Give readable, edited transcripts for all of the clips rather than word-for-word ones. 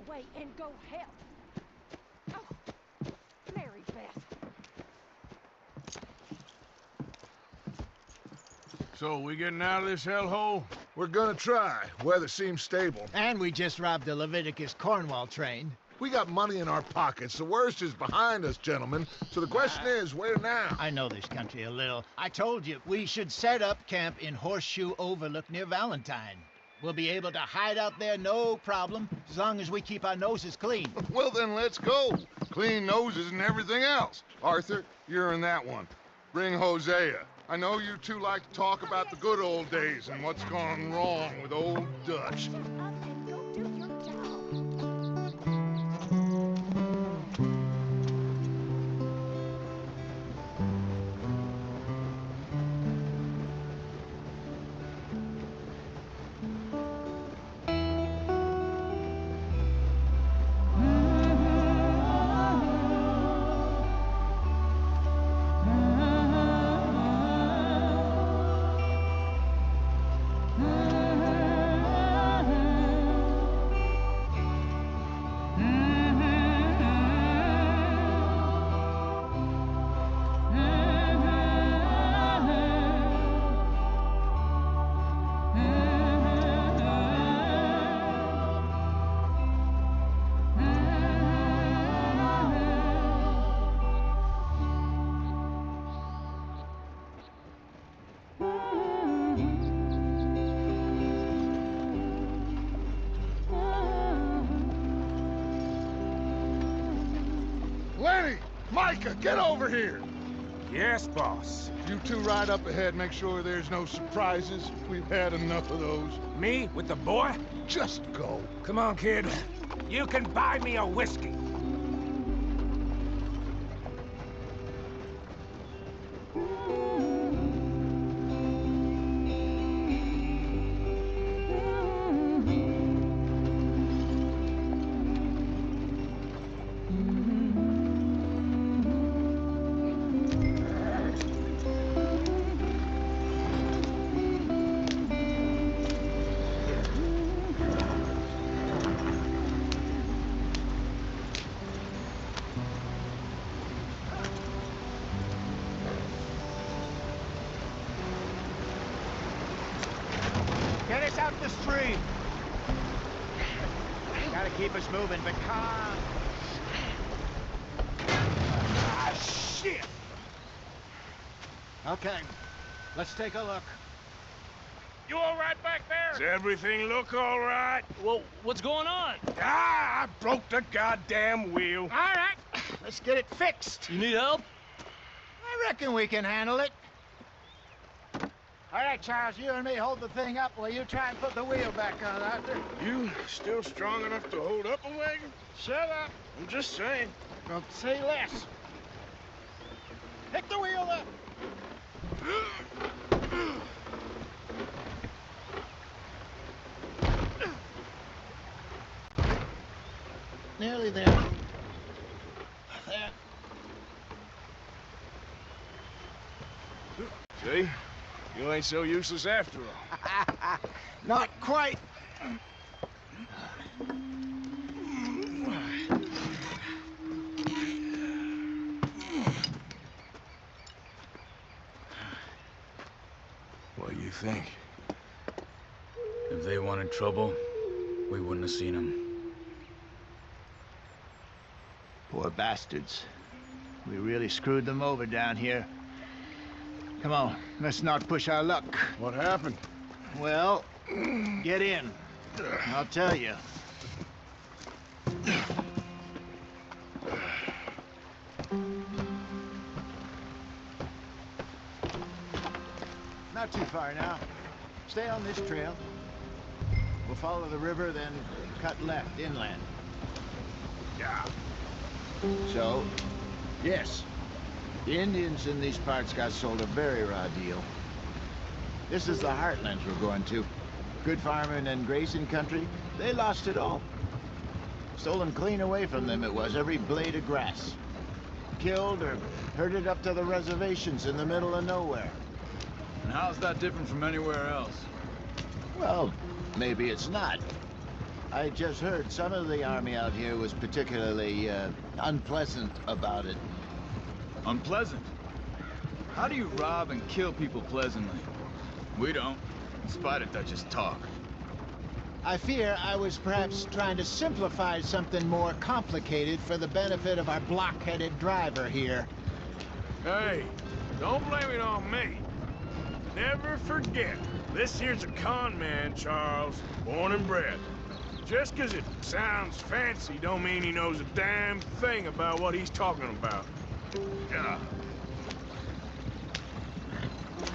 away and go help. Oh, Mary Beth. So, we getting out of this hellhole? We're gonna try. Weather seems stable. And we just robbed the Leviticus Cornwall train. We got money in our pockets. The worst is behind us, gentlemen. So the question is, where now? I know this country a little. I told you, we should set up camp in Horseshoe Overlook near Valentine. We'll be able to hide out there, no problem, as long as we keep our noses clean. Well, then let's go. Clean noses and everything else. Arthur, you're in that one. Bring Hosea. I know you two like to talk about the good old days and what's gone wrong with old Dutch. Shut up and go do your job. Lenny! Micah, get over here! Yes, boss. You two ride up ahead, make sure there's no surprises. We've had enough of those. Me with the boy? Just go. Come on, kid. You can buy me a whiskey. Get us out the stream. Gotta keep us moving, but calm. Ah, shit! Okay, let's take a look. You all right back there? Does everything look all right? Well, what's going on? Ah, I broke the goddamn wheel. All right, let's get it fixed. You need help? I reckon we can handle it. All right, Charles, you and me hold the thing up while you try and put the wheel back on, Arthur. You still strong enough to hold up a wagon? Shut up. I'm just saying. Don't say less. Pick the wheel up. Nearly there. There. See? You ain't so useless after all. Not quite. What do you think? If they wanted trouble, we wouldn't have seen them. Poor bastards. We really screwed them over down here. Come on, let's not push our luck. What happened? Well, get in. I'll tell you. Not too far now. Stay on this trail. We'll follow the river, then cut left inland. Yeah. So, yes, the Indians in these parts got sold a very raw deal. This is the heartlands we're going to. Good farming and grazing country, they lost it all. Stolen clean away from them it was, every blade of grass. Killed or herded up to the reservations in the middle of nowhere. And how's that different from anywhere else? Well, maybe it's not. I just heard some of the army out here was particularly unpleasant about it. Unpleasant? How do you rob and kill people pleasantly? We don't, in spite of Dutch's talk. I fear I was perhaps trying to simplify something more complicated for the benefit of our block-headed driver here. Hey, don't blame it on me. Never forget, this here's a con man, Charles, born and bred. Just 'cause it sounds fancy don't mean he knows a damn thing about what he's talking about. Yeah.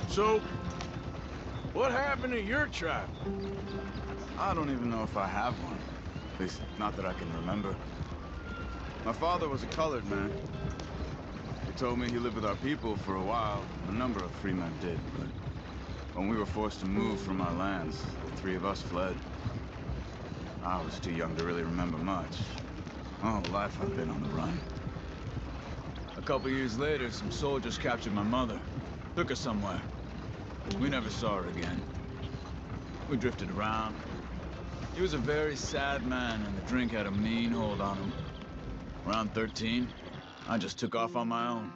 So, what happened to your tribe? I don't even know if I have one. At least, not that I can remember. My father was a colored man. He told me he lived with our people for a while. A number of free men did, but when we were forced to move from our lands, the three of us fled. I was too young to really remember much. My whole life I've been on the run. A couple years later, some soldiers captured my mother. Took her somewhere. We never saw her again. We drifted around. He was a very sad man, and the drink had a mean hold on him. Around 13, I just took off on my own.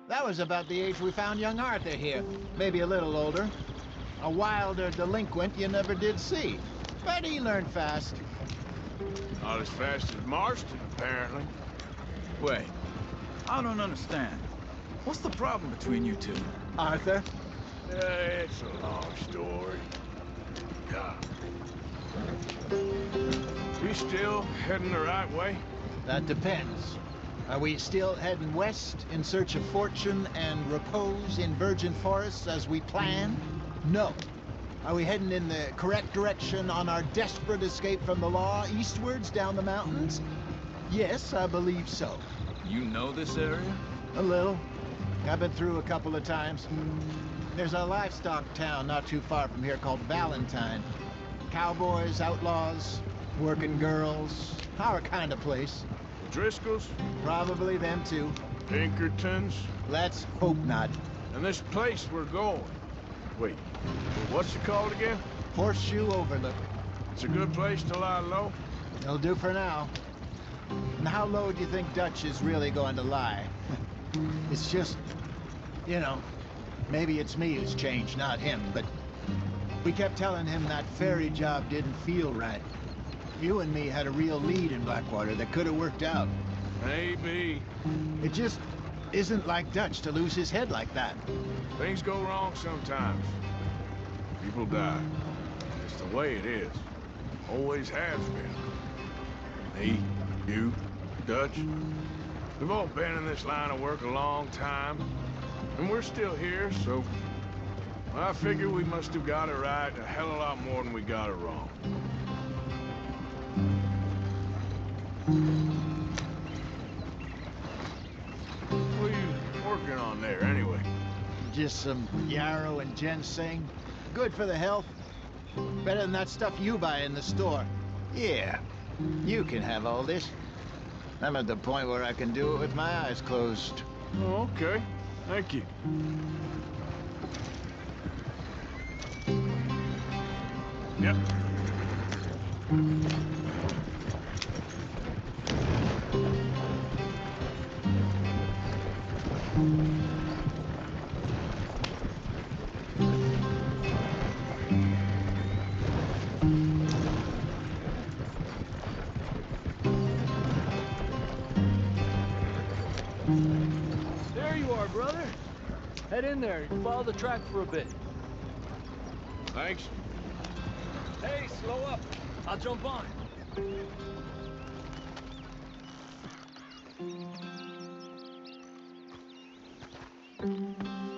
That was about the age we found young Arthur here. Maybe a little older. A wilder delinquent you never did see. But he learned fast. Not as fast as Marston, apparently. Wait, I don't understand. What's the problem between you two? Arthur? It's a long story. God. We still heading the right way? That depends. Are we still heading west in search of fortune and repose in virgin forests as we planned? No. Are we heading in the correct direction on our desperate escape from the law eastwards down the mountains? Yes, I believe so. You know this area? A little. I've been through a couple of times. There's a livestock town not too far from here called Valentine. Cowboys, outlaws, working girls, our kind of place. Driscoll's? Probably them too. Pinkertons? Let's hope not. And this place we're going. Wait, what's it called again? Horseshoe Overlook. It's a good place to lie low? It'll do for now. And how low do you think Dutch is really going to lie? It's just, you know, maybe it's me who's changed, not him, but we kept telling him that ferry job didn't feel right. You and me had a real lead in Blackwater that could have worked out. Maybe. It just isn't like Dutch to lose his head like that. Things go wrong sometimes. People die. It's the way it is. Always has been. Me, you, Dutch. We've all been in this line of work a long time. And we're still here, so I figure we must have got it right a hell of a lot more than we got it wrong. What are you working on there, anyway? Just some yarrow and ginseng. Good for the health. Better than that stuff you buy in the store. Yeah, you can have all this. I'm at the point where I can do it with my eyes closed. Oh, okay. Thank you. Yep. There you are, brother. Head in there and follow the track for a bit. Thanks. Hey, slow up. I'll jump on.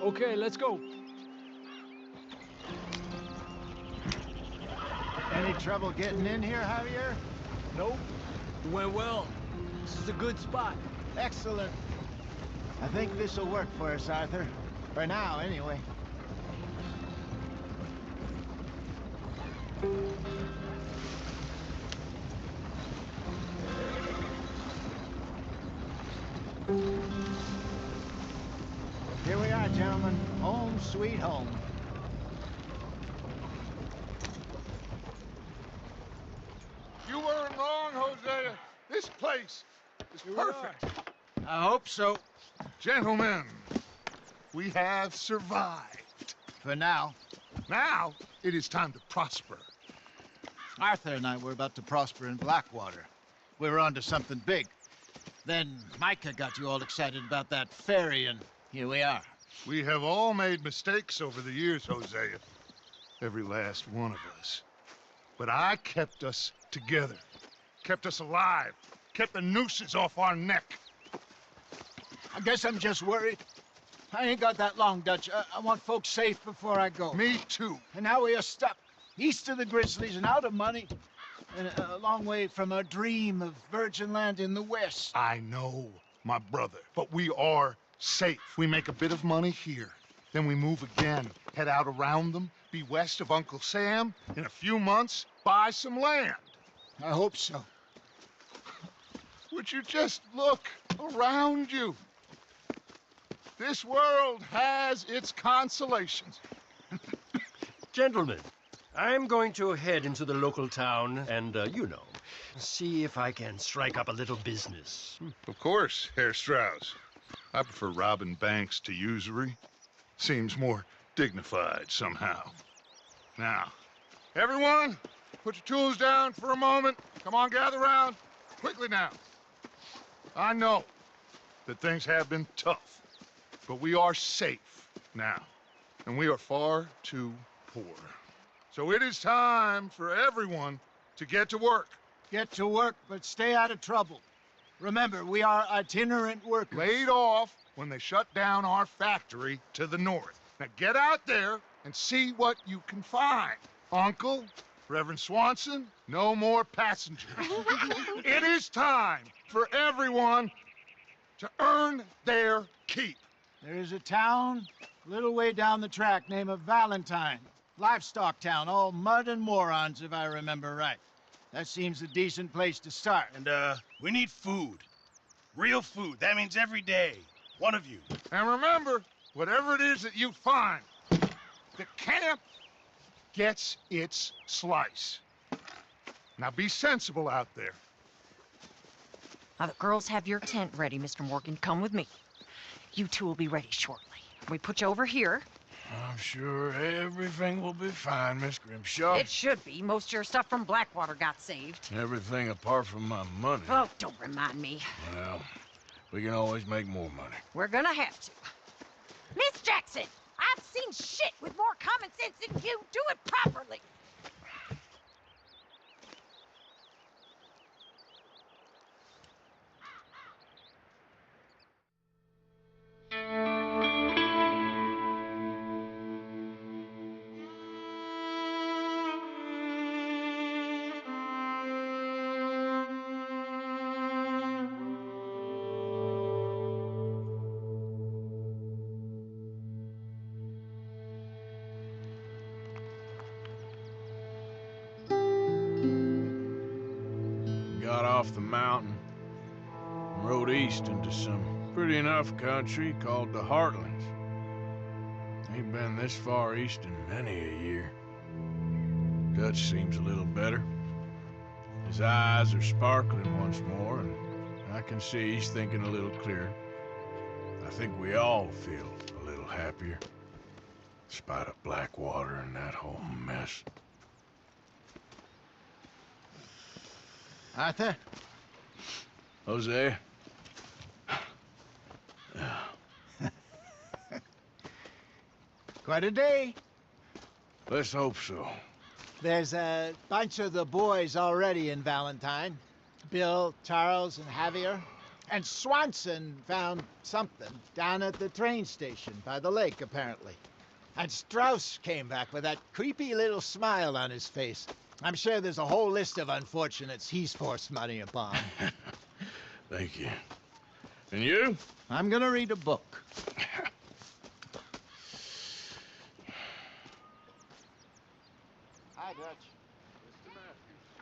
Okay, let's go. Any trouble getting in here, Javier? Nope. It went well. This is a good spot. Excellent. I think this'll work for us, Arthur. For now, anyway. Here we are, gentlemen. Home sweet home. You were This place is Here we are. perfect. I hope so. Gentlemen, we have survived. For now. Now, it is time to prosper. Arthur and I were about to prosper in Blackwater. We were onto something big. Then Micah got you all excited about that ferry, and here we are. We have all made mistakes over the years, Hosea. Every last one of us. But I kept us together. Kept us alive. Kept the nooses off our neck. I guess I'm just worried. I ain't got that long, Dutch. I want folks safe before I go. Me too. And now we are stuck, east of the Grizzlies and out of money, and a long way from our dream of virgin land in the west. I know, my brother, but we are safe. We make a bit of money here. Then we move again, head out around them, be west of Uncle Sam. In a few months, buy some land. I hope so. Would you just look around you? This world has its consolations. Gentlemen, I'm going to head into the local town and, see if I can strike up a little business. Of course, Herr Strauss. I prefer robbing banks to usury. Seems more dignified somehow. Now, everyone, put your tools down for a moment. Come on, gather round. Quickly now. I know that things have been tough, but we are safe now, and we are far too poor. So it is time for everyone to get to work. Get to work, but stay out of trouble. Remember, we are itinerant workers. Laid off when they shut down our factory to the north. Now get out there and see what you can find. Uncle, Reverend Swanson, no more passengers. It is time for everyone to earn their keep. There is a town a little way down the track named Valentine. Livestock town, all mud and morons, if I remember right. That seems a decent place to start. And, we need food. Real food. That means every day. One of you. And remember, whatever it is that you find, the camp gets its slice. Now be sensible out there. Now, the girls have your tent ready, Mr. Morgan. Come with me. You two will be ready shortly. We put you over here. I'm sure everything will be fine, Miss Grimshaw. It should be. Most of your stuff from Blackwater got saved. Everything apart from my money. Oh, don't remind me. Well, we can always make more money. We're gonna have to. Miss Jackson, I've seen shit with more common sense than you. Do it properly. Got off the mountain and rode east into some pretty enough country called the Heartlands. Ain't been this far east in many a year. Dutch seems a little better. His eyes are sparkling once more, and I can see he's thinking a little clearer. I think we all feel a little happier, in spite of Blackwater and that whole mess. Arthur? Jose? Quite a day. Let's hope so. There's a bunch of the boys already in Valentine. Bill, Charles, and Javier. And Swanson found something down at the train station by the lake, apparently. And Strauss came back with that creepy little smile on his face. I'm sure there's a whole list of unfortunates he's forced money upon. Thank you. And you? I'm gonna read a book.